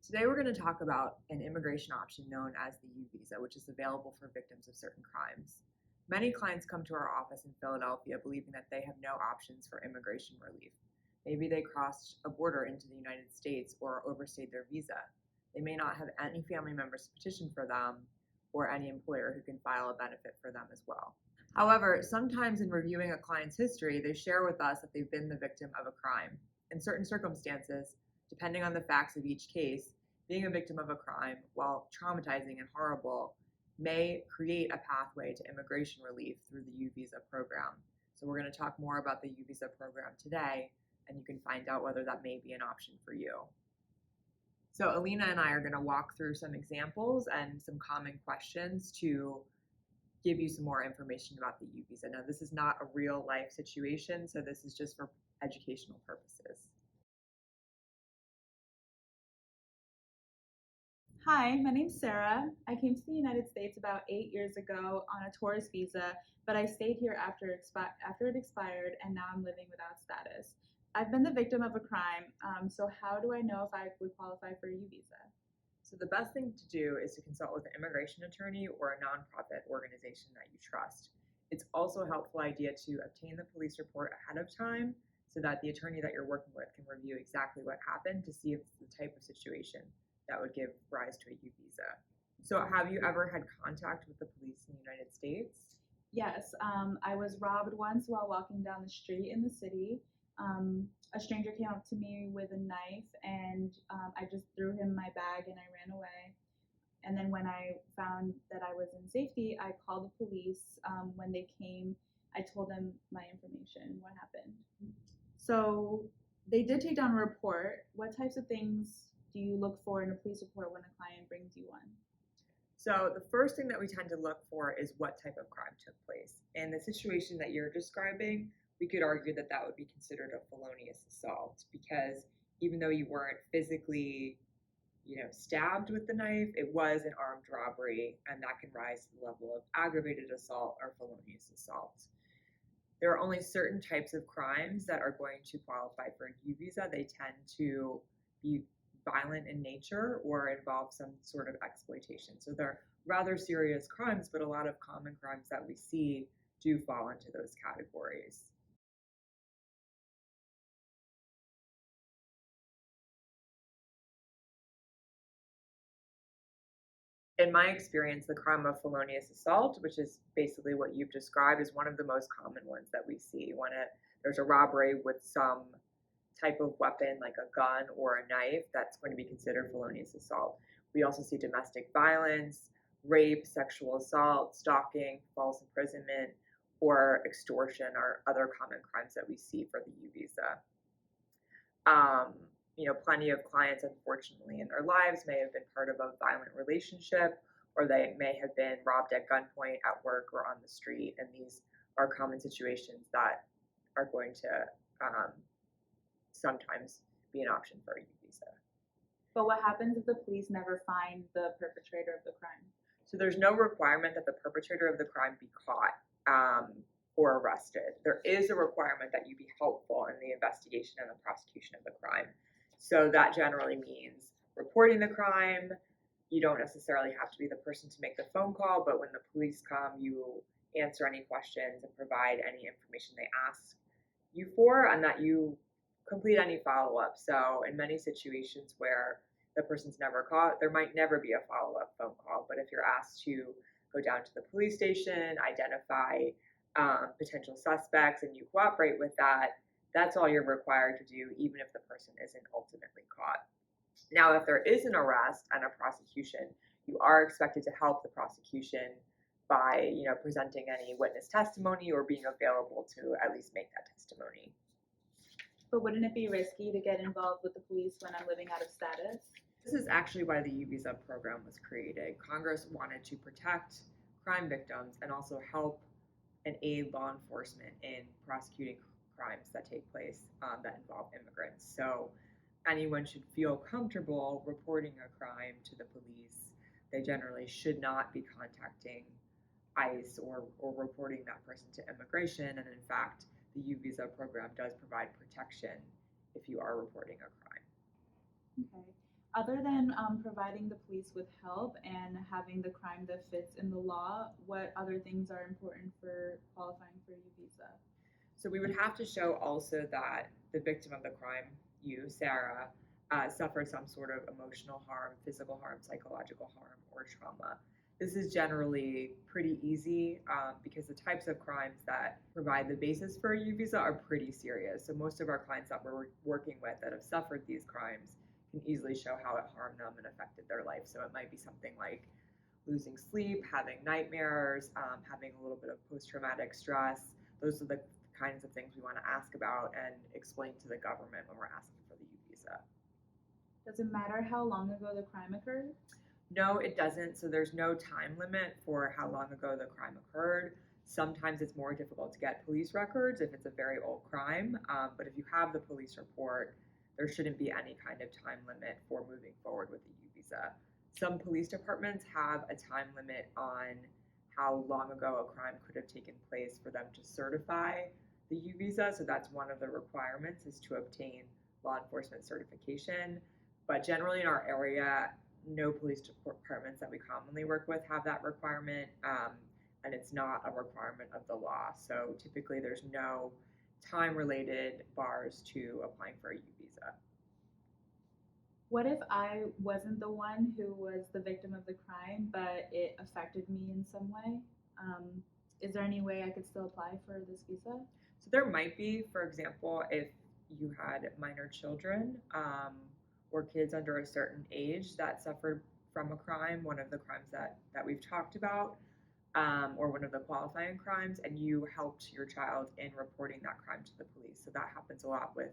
Today we're going to talk about an immigration option known as the UVisa, which is available for victims of certain crimes. Many clients come to our office in Philadelphia believing that they have no options for immigration relief. Maybe they crossed a border into the United States or overstayed their visa. They may not have any family members to petition for them or any employer who can file a benefit for them as well. However, sometimes in reviewing a client's history, they share with us that they've been the victim of a crime. In certain circumstances, depending on the facts of each case, being a victim of a crime, while traumatizing and horrible, may create a pathway to immigration relief through the UVisa program. So we're going to talk more about the UVisa program today, and you can find out whether that may be an option for you. So Alina and I are going to walk through some examples and some common questions to give you some more information about the UVisa. Now, this is not a real life situation, so this is just for educational purposes. Hi, my name's Sarah. I came to the United States about 8 years ago on a tourist visa, but I stayed here after it expired, and now I'm living without status. I've been the victim of a crime, so how do I know if I would qualify for a U visa? So the best thing to do is to consult with an immigration attorney or a nonprofit organization that you trust. It's also a helpful idea to obtain the police report ahead of time so that the attorney that you're working with can review exactly what happened to see if it's the type of situation that would give rise to a U visa. So have you ever had contact with the police in the United States? Yes, I was robbed once while walking down the street in the city. A stranger came up to me with a knife, and I just threw him my bag and I ran away. And then when I found that I was in safety, I called the police. When they came, I told them my information, what happened. So they did take down a report. What types of things do you look for in a police report when a client brings you one? So the first thing that we tend to look for is what type of crime took place. In the situation that you're describing, we could argue that that would be considered a felonious assault because even though you weren't physically, stabbed with the knife, it was an armed robbery, and that can rise to the level of aggravated assault or felonious assault. There are only certain types of crimes that are going to qualify for a U visa. They tend to be violent in nature or involve some sort of exploitation. So they're rather serious crimes, but a lot of common crimes that we see do fall into those categories. In my experience, the crime of felonious assault, which is basically what you've described, is one of the most common ones that we see when there's a robbery with some type of weapon like a gun or a knife. That's going to be considered felonious assault. We also see domestic violence, rape, sexual assault, stalking, false imprisonment, or extortion are other common crimes that we see for the U visa. Plenty of clients, unfortunately, in their lives may have been part of a violent relationship, or they may have been robbed at gunpoint at work or on the street. And these are common situations that are going to sometimes be an option for a U visa. But what happens if the police never find the perpetrator of the crime? So there's no requirement that the perpetrator of the crime be caught or arrested. There is a requirement that you be helpful in the investigation and the prosecution of the crime. So that generally means reporting the crime. You don't necessarily have to be the person to make the phone call, but when the police come, you answer any questions and provide any information they ask you for, and that you complete any follow-up. So in many situations where the person's never caught, there might never be a follow-up phone call. But if you're asked to go down to the police station, identify potential suspects, and you cooperate with that, that's all you're required to do, even if the person isn't ultimately caught. Now, if there is an arrest and a prosecution, you are expected to help the prosecution by, presenting any witness testimony or being available to at least make that testimony. But wouldn't it be risky to get involved with the police when I'm living out of status? This is actually why the U visa program was created. Congress wanted to protect crime victims and also help and aid law enforcement in prosecuting crimes that take place that involve immigrants. So anyone should feel comfortable reporting a crime to the police. They generally should not be contacting ICE or reporting that person to immigration. And in fact, the U visa program does provide protection if you are reporting a crime. Okay. Other than providing the police with help and having the crime that fits in the law, what other things are important for qualifying for U visa? So we would have to show also that the victim of the crime, you, Sarah, suffered some sort of emotional harm, physical harm, psychological harm, or trauma. This is generally pretty easy because the types of crimes that provide the basis for a U visa are pretty serious. So most of our clients that we're working with that have suffered these crimes can easily show how it harmed them and affected their life. So it might be something like losing sleep, having nightmares, having a little bit of post-traumatic stress. Those are the kinds of things we want to ask about and explain to the government when we're asking for the U visa. Does it matter how long ago the crime occurred? No, it doesn't. So there's no time limit for how long ago the crime occurred. Sometimes it's more difficult to get police records if it's a very old crime. But if you have the police report, there shouldn't be any kind of time limit for moving forward with the U visa. Some police departments have a time limit on how long ago a crime could have taken place for them to certify the U visa. So that's one of the requirements, is to obtain law enforcement certification. But generally in our area, no police departments that we commonly work with have that requirement, and it's not a requirement of the law. So typically there's no time-related bars to applying for a U visa. What if I wasn't the one who was the victim of the crime, but it affected me in some way? Is there any way I could still apply for this visa? So there might be, for example, if you had minor children or kids under a certain age that suffered from a crime, one of the crimes that we've talked about, or one of the qualifying crimes, and you helped your child in reporting that crime to the police. So that happens a lot with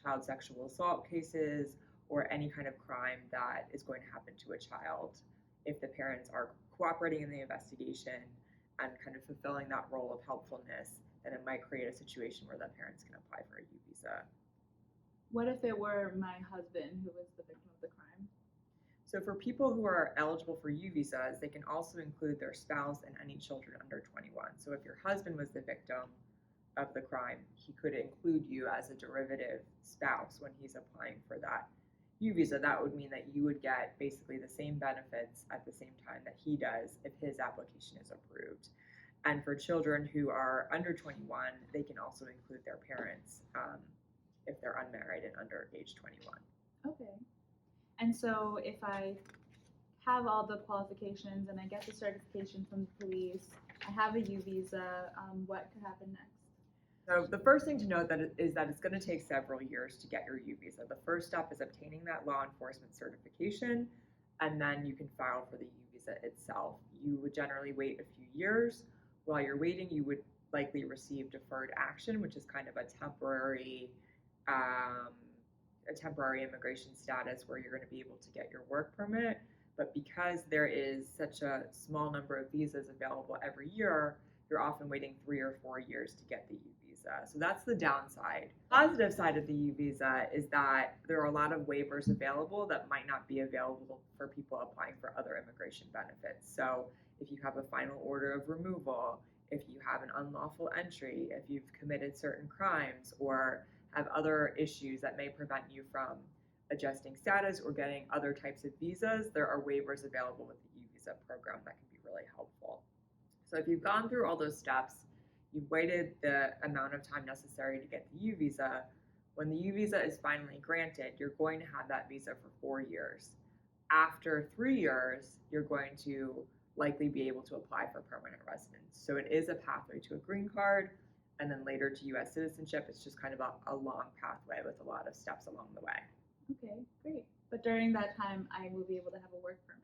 child sexual assault cases or any kind of crime that is going to happen to a child. If the parents are cooperating in the investigation and kind of fulfilling that role of helpfulness, then it might create a situation where the parents can apply for a U visa. What if it were my husband who was the victim of the crime? So for people who are eligible for U visas, they can also include their spouse and any children under 21. So if your husband was the victim of the crime, he could include you as a derivative spouse when he's applying for that U visa. That would mean that you would get basically the same benefits at the same time that he does if his application is approved. And for children who are under 21, they can also include their parents if they're unmarried and under age 21. Okay. And so if I have all the qualifications and I get the certification from the police, I have a U visa, what could happen next? So the first thing to note is that it's going to take several years to get your U visa. The first step is obtaining that law enforcement certification, and then you can file for the U visa itself. You would generally wait a few years. While you're waiting, you would likely receive deferred action, which is kind of a temporary immigration status where you're going to be able to get your work permit. But because there is such a small number of visas available every year, you're often waiting 3 or 4 years to get the U visa. So that's the downside. Positive side of the U visa is that there are a lot of waivers available that might not be available for people applying for other immigration benefits. So if you have a final order of removal, if you have an unlawful entry, if you've committed certain crimes, or have other issues that may prevent you from adjusting status or getting other types of visas, there are waivers available with the U visa program that can be really helpful. So if you've gone through all those steps, you've waited the amount of time necessary to get the U visa, when the U visa is finally granted, you're going to have that visa for 4 years. After 3 years, you're going to likely be able to apply for permanent residence. So it is a pathway to a green card, and then later to U.S. citizenship. It's just kind of a long pathway with a lot of steps along the way. Okay, great. But during that time, I will be able to have a work permit.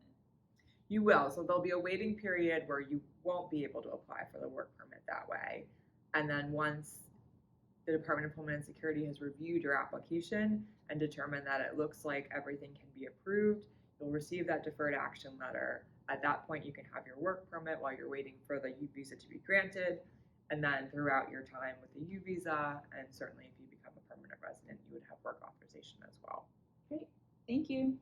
You will. So there'll be a waiting period where you won't be able to apply for the work permit that way. And then once the Department of Homeland Security has reviewed your application and determined that it looks like everything can be approved, you'll receive that deferred action letter. At that point, you can have your work permit while you're waiting for the U visa to be granted. And then throughout your time with the U visa, and certainly if you become a permanent resident, you would have work authorization as well. Great. Thank you.